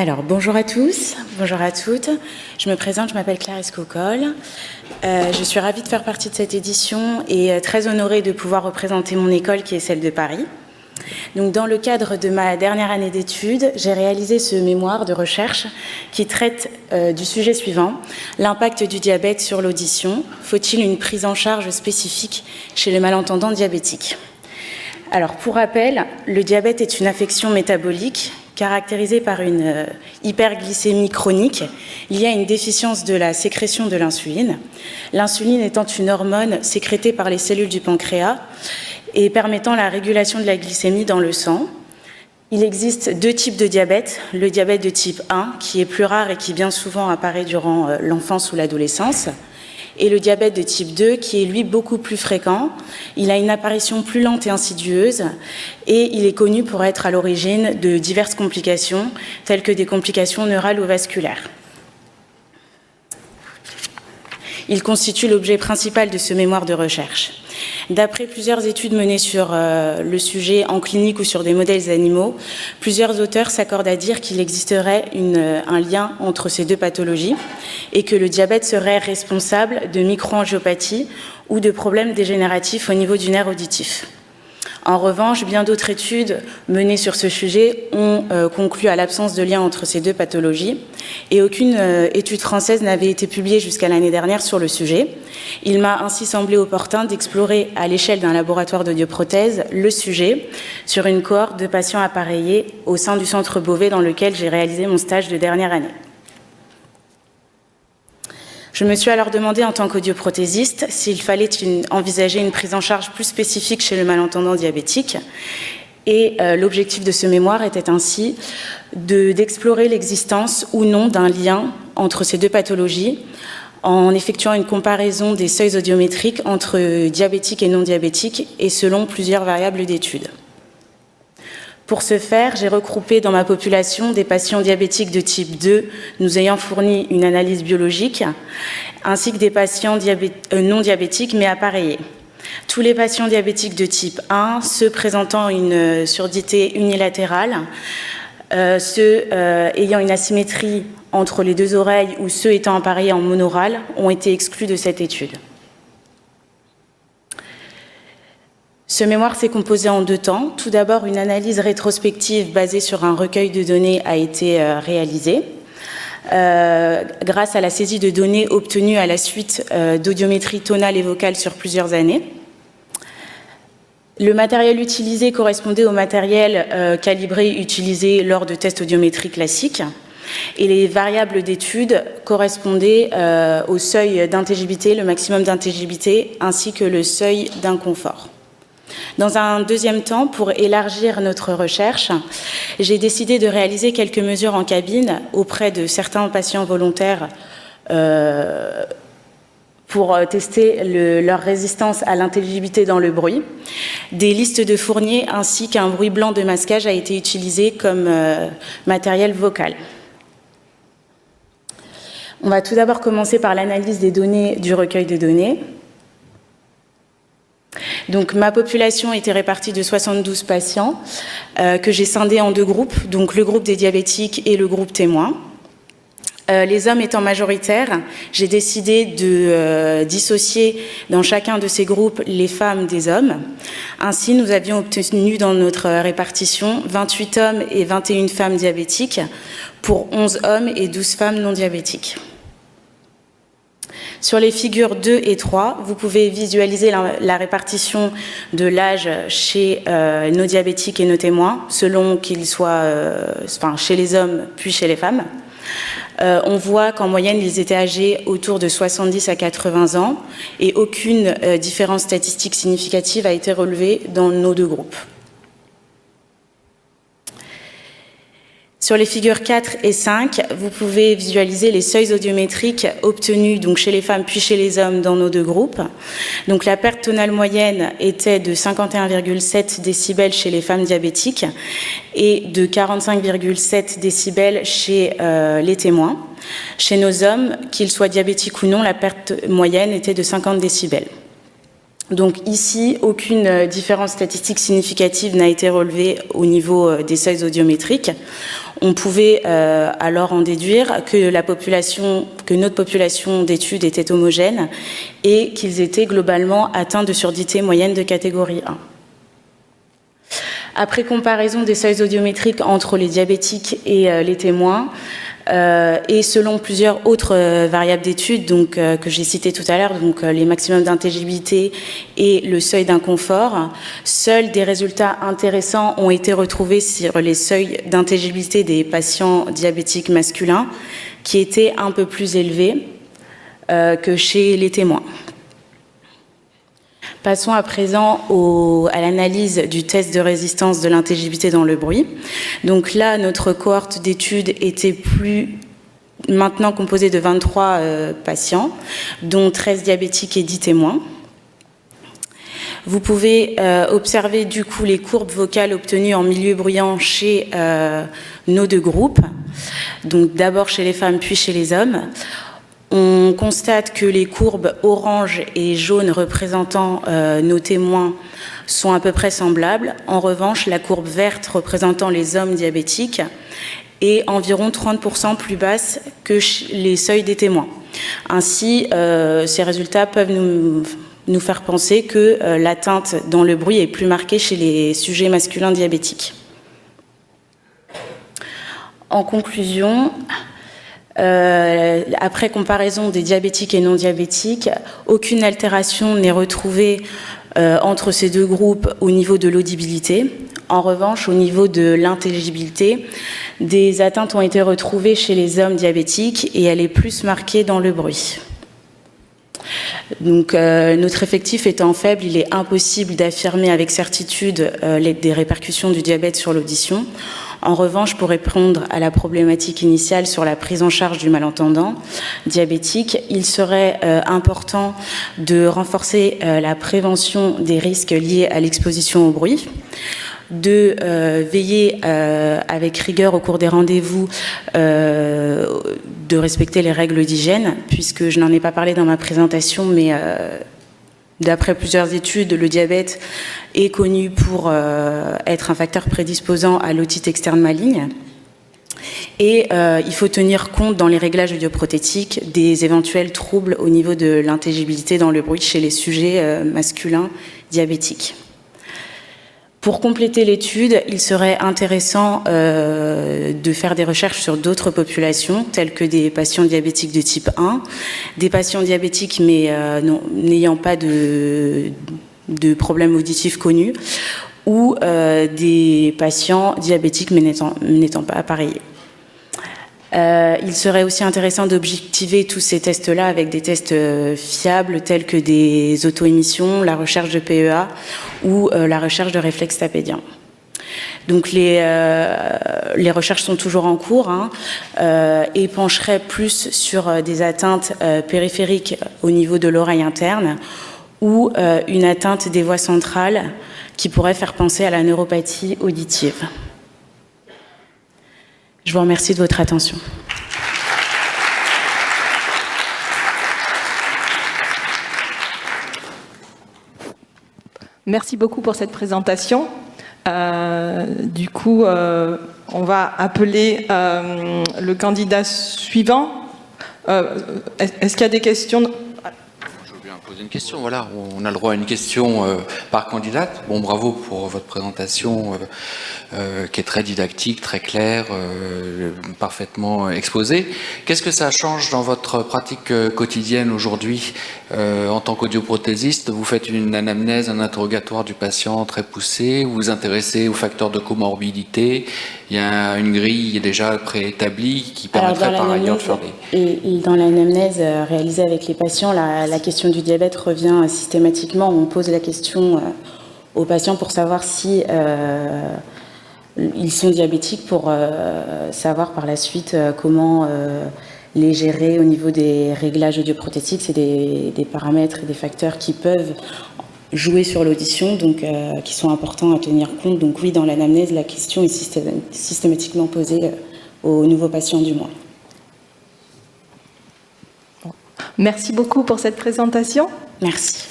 Alors, bonjour à tous, bonjour à toutes. Je me présente, je m'appelle Clarisse Cocolle. Je suis ravie de faire partie de cette édition et très honorée de pouvoir représenter mon école qui est celle de Paris. Donc, dans le cadre de ma dernière année d'études, j'ai réalisé ce mémoire de recherche qui traite du sujet suivant, l'impact du diabète sur l'audition. Faut-il une prise en charge spécifique chez les malentendants diabétiques ? Alors, pour rappel, le diabète est une affection métabolique caractérisée par une hyperglycémie chronique liée à une déficience de la sécrétion de l'insuline. L'insuline étant une hormone sécrétée par les cellules du pancréas et permettant la régulation de la glycémie dans le sang. Il existe deux types de diabète. Le diabète de type 1, qui est plus rare et qui bien souvent apparaît durant l'enfance ou l'adolescence, et le diabète de type 2, qui est lui beaucoup plus fréquent. Il a une apparition plus lente et insidieuse, et il est connu pour être à l'origine de diverses complications, telles que des complications neurales ou vasculaires. Il constitue l'objet principal de ce mémoire de recherche. D'après plusieurs études menées sur le sujet en clinique ou sur des modèles animaux, plusieurs auteurs s'accordent à dire qu'il existerait un lien entre ces deux pathologies et que le diabète serait responsable de microangiopathie ou de problèmes dégénératifs au niveau du nerf auditif. En revanche, bien d'autres études menées sur ce sujet ont conclu à l'absence de lien entre ces deux pathologies et aucune étude française n'avait été publiée jusqu'à l'année dernière sur le sujet. Il m'a ainsi semblé opportun d'explorer à l'échelle d'un laboratoire d'audioprothèse le sujet sur une cohorte de patients appareillés au sein du centre Beauvais dans lequel j'ai réalisé mon stage de dernière année. Je me suis alors demandé en tant qu'audioprothésiste s'il fallait envisager une prise en charge plus spécifique chez le malentendant diabétique. Et l'objectif de ce mémoire était ainsi d'explorer l'existence ou non d'un lien entre ces deux pathologies en effectuant une comparaison des seuils audiométriques entre diabétiques et non diabétiques et selon plusieurs variables d'études. Pour ce faire, j'ai regroupé dans ma population des patients diabétiques de type 2, nous ayant fourni une analyse biologique, ainsi que des patients non diabétiques mais appareillés. Tous les patients diabétiques de type 1, ceux présentant une surdité unilatérale, ceux ayant une asymétrie entre les deux oreilles ou ceux étant appareillés en monoral, ont été exclus de cette étude. Ce mémoire s'est composé en deux temps. Tout d'abord, une analyse rétrospective basée sur un recueil de données a été réalisée grâce à la saisie de données obtenues à la suite d'audiométrie tonale et vocale sur plusieurs années. Le matériel utilisé correspondait au matériel calibré utilisé lors de tests audiométriques classiques et les variables d'étude correspondaient au seuil d'intelligibilité, le maximum d'intelligibilité, ainsi que le seuil d'inconfort. Dans un deuxième temps, pour élargir notre recherche, j'ai décidé de réaliser quelques mesures en cabine auprès de certains patients volontaires pour tester leur résistance à l'intelligibilité dans le bruit. Des listes de Fournier ainsi qu'un bruit blanc de masquage a été utilisé comme matériel vocal. On va tout d'abord commencer par l'analyse des données du recueil de données. Donc, ma population était répartie de 72 patients que j'ai scindés en deux groupes, donc le groupe des diabétiques et le groupe témoin. Les hommes étant majoritaires, j'ai décidé de dissocier dans chacun de ces groupes les femmes des hommes. Ainsi, nous avions obtenu dans notre répartition 28 hommes et 21 femmes diabétiques pour 11 hommes et 12 femmes non diabétiques. Sur les figures 2 et 3, vous pouvez visualiser la répartition de l'âge chez nos diabétiques et nos témoins, selon qu'ils soient chez les hommes puis chez les femmes. On voit qu'en moyenne, ils étaient âgés autour de 70 à 80 ans et aucune différence statistique significative a été relevée dans nos deux groupes. Sur les figures 4 et 5, vous pouvez visualiser les seuils audiométriques obtenus donc chez les femmes puis chez les hommes dans nos deux groupes. Donc la perte tonale moyenne était de 51,7 décibels chez les femmes diabétiques et de 45,7 décibels chez les témoins. Chez nos hommes, qu'ils soient diabétiques ou non, la perte moyenne était de 50 décibels. Donc ici, aucune différence statistique significative n'a été relevée au niveau des seuils audiométriques. On pouvait alors en déduire que notre population d'études était homogène et qu'ils étaient globalement atteints de surdité moyenne de catégorie 1. Après comparaison des seuils audiométriques entre les diabétiques et les témoins, et selon plusieurs autres variables d'études que j'ai citées tout à l'heure, donc les maximums d'intelligibilité et le seuil d'inconfort, seuls des résultats intéressants ont été retrouvés sur les seuils d'intelligibilité des patients diabétiques masculins, qui étaient un peu plus élevés que chez les témoins. Passons à présent à l'analyse du test de résistance de l'intelligibilité dans le bruit. Donc là, notre cohorte d'études était maintenant composée de 23 patients, dont 13 diabétiques et 10 témoins. Vous pouvez observer du coup les courbes vocales obtenues en milieu bruyant chez nos deux groupes, donc d'abord chez les femmes puis chez les hommes. On constate que les courbes orange et jaune représentant nos témoins sont à peu près semblables. En revanche, la courbe verte représentant les hommes diabétiques est environ 30% plus basse que les seuils des témoins. Ainsi, ces résultats peuvent nous faire penser que l'atteinte dans le bruit est plus marquée chez les sujets masculins diabétiques. En conclusion, après comparaison des diabétiques et non diabétiques, aucune altération n'est retrouvée entre ces deux groupes au niveau de l'audibilité. En revanche, au niveau de l'intelligibilité, des atteintes ont été retrouvées chez les hommes diabétiques et elle est plus marquée dans le bruit. Donc, notre effectif étant faible, il est impossible d'affirmer avec certitude des répercussions du diabète sur l'audition. En revanche, pour répondre à la problématique initiale sur la prise en charge du malentendant diabétique, il serait important de renforcer la prévention des risques liés à l'exposition au bruit, de veiller avec rigueur au cours des rendez-vous, de respecter les règles d'hygiène, puisque je n'en ai pas parlé dans ma présentation, mais d'après plusieurs études, le diabète est connu pour être un facteur prédisposant à l'otite externe maligne. Et il faut tenir compte dans les réglages audioprothétiques des éventuels troubles au niveau de l'intelligibilité dans le bruit chez les sujets masculins diabétiques. Pour compléter l'étude, il serait intéressant de faire des recherches sur d'autres populations, telles que des patients diabétiques de type 1, des patients diabétiques mais n'ayant pas de problèmes auditifs connus, ou des patients diabétiques mais n'étant pas appareillés. Il serait aussi intéressant d'objectiver tous ces tests-là avec des tests fiables tels que des auto-émissions, la recherche de PEA ou la recherche de réflexe tapédien. Donc les recherches sont toujours en cours et pencheraient plus sur des atteintes périphériques au niveau de l'oreille interne ou une atteinte des voies centrales qui pourrait faire penser à la neuropathie auditive. Je vous remercie de votre attention. Merci beaucoup pour cette présentation. Du coup, on va appeler le candidat suivant. Est-ce qu'il y a des questions ? Je veux bien poser une question. Voilà, on a le droit à une question par candidate. Bon, bravo pour votre présentation qui est très didactique, très claire, parfaitement exposée. Qu'est-ce que ça change dans votre pratique quotidienne aujourd'hui en tant qu'audioprothésiste? Vous faites une anamnèse, un interrogatoire du patient très poussé, vous vous intéressez aux facteurs de comorbidité, il y a une grille déjà préétablie qui permettrait par ailleurs de faire des... Dans l'anamnèse réalisée avec les patients, la question du diabète revient systématiquement. On pose la question aux patients pour savoir si ils sont diabétiques, pour savoir par la suite comment les gérer au niveau des réglages audioprothétiques. C'est des paramètres et des facteurs qui peuvent jouer sur l'audition, donc qui sont importants à tenir compte. Donc oui, dans l'anamnèse, la question est systématiquement posée aux nouveaux patients du mois. Merci beaucoup pour cette présentation. Merci.